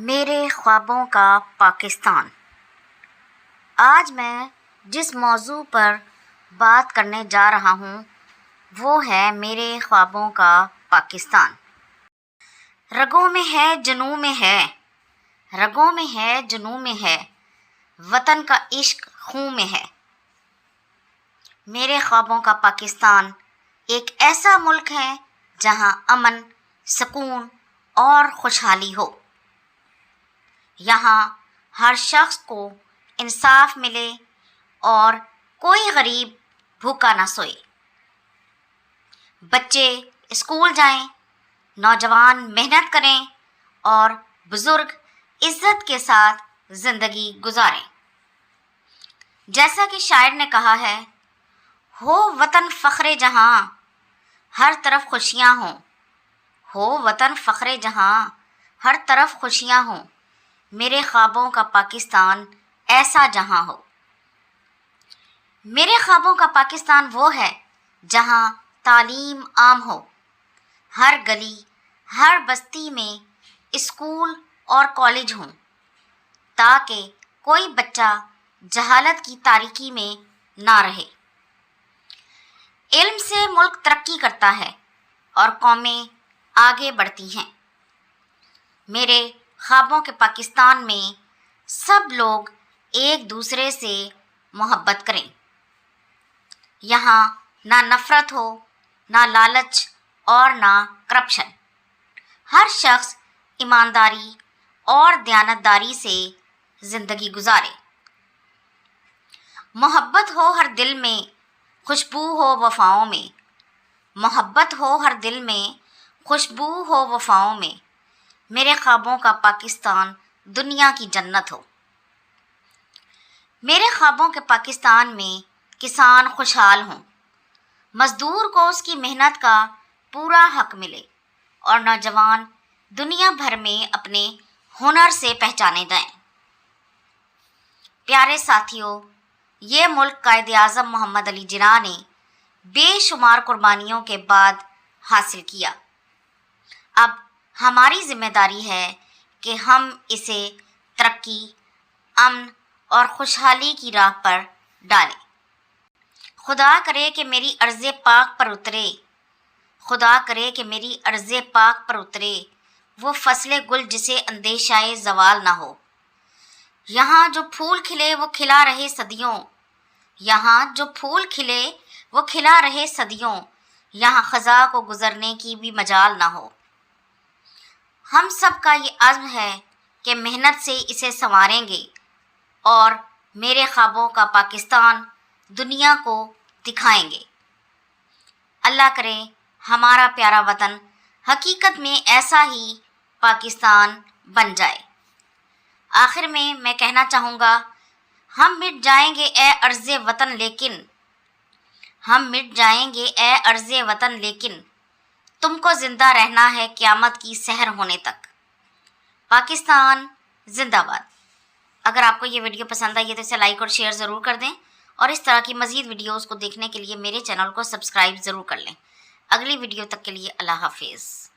میرے خوابوں کا پاکستان۔ آج میں جس موضوع پر بات کرنے جا رہا ہوں وہ ہے میرے خوابوں کا پاکستان۔ رگوں میں ہے جنوں میں ہے، رگوں میں ہے جنوں میں ہے، وطن کا عشق خون میں ہے۔ میرے خوابوں کا پاکستان ایک ایسا ملک ہے جہاں امن، سکون اور خوشحالی ہو۔ یہاں ہر شخص کو انصاف ملے اور کوئی غریب بھوکا نہ سوئے۔ بچے اسکول جائیں، نوجوان محنت کریں اور بزرگ عزت کے ساتھ زندگی گزاریں۔ جیسا کہ شاعر نے کہا ہے، ہو وطن فخر جہاں، ہر طرف خوشیاں ہوں۔ ہو وطن فخر جہاں، ہر طرف خوشیاں ہوں۔ میرے خوابوں کا پاکستان ایسا جہاں ہو۔ میرے خوابوں کا پاکستان وہ ہے جہاں تعلیم عام ہو۔ ہر گلی، ہر بستی میں اسکول اور کالج ہوں تاکہ کوئی بچہ جہالت کی تاریکی میں نہ رہے۔ علم سے ملک ترقی کرتا ہے اور قومیں آگے بڑھتی ہیں۔ میرے خوابوں کے پاکستان میں سب لوگ ایک دوسرے سے محبت کریں۔ یہاں نہ نفرت ہو، نہ لالچ اور نہ کرپشن۔ ہر شخص ایمانداری اور دیانتداری سے زندگی گزارے۔ محبت ہو ہر دل میں، خوشبو ہو وفاؤں میں۔ محبت ہو ہر دل میں، خوشبو ہو وفاؤں میں۔ میرے خوابوں کا پاکستان دنیا کی جنت ہو۔ میرے خوابوں کے پاکستان میں کسان خوشحال ہوں، مزدور کو اس کی محنت کا پورا حق ملے اور نوجوان دنیا بھر میں اپنے ہنر سے پہچانے جائیں۔ پیارے ساتھیوں، یہ ملک قائد اعظم محمد علی جناح نے بے شمار قربانیوں کے بعد حاصل کیا۔ اب ہماری ذمہ داری ہے کہ ہم اسے ترقی، امن اور خوشحالی کی راہ پر ڈالیں۔ خدا کرے کہ میری ارض پاک پر اترے، خدا کرے کہ میری ارض پاک پر اترے وہ فصل گل جسے اندیشہ زوال نہ ہو۔ یہاں جو پھول کھلے وہ کھلا رہے صدیوں، یہاں جو پھول کھلے وہ کھلا رہے صدیوں، یہاں خزاں کو گزرنے کی بھی مجال نہ ہو۔ ہم سب کا یہ عزم ہے کہ محنت سے اسے سنواریں گے اور میرے خوابوں کا پاکستان دنیا کو دکھائیں گے۔ اللہ کرے ہمارا پیارا وطن حقیقت میں ایسا ہی پاکستان بن جائے۔ آخر میں کہنا چاہوں گا، ہم مٹ جائیں گے اے ارض وطن لیکن، ہم مٹ جائیں گے اے ارض وطن لیکن، تم کو زندہ رہنا ہے قیامت کی سحر ہونے تک۔ پاکستان زندہ باد۔ اگر آپ کو یہ ویڈیو پسند آئی ہے تو اسے لائک اور شیئر ضرور کر دیں اور اس طرح کی مزید ویڈیوز کو دیکھنے کے لیے میرے چینل کو سبسکرائب ضرور کر لیں۔ اگلی ویڈیو تک کے لیے اللہ حافظ۔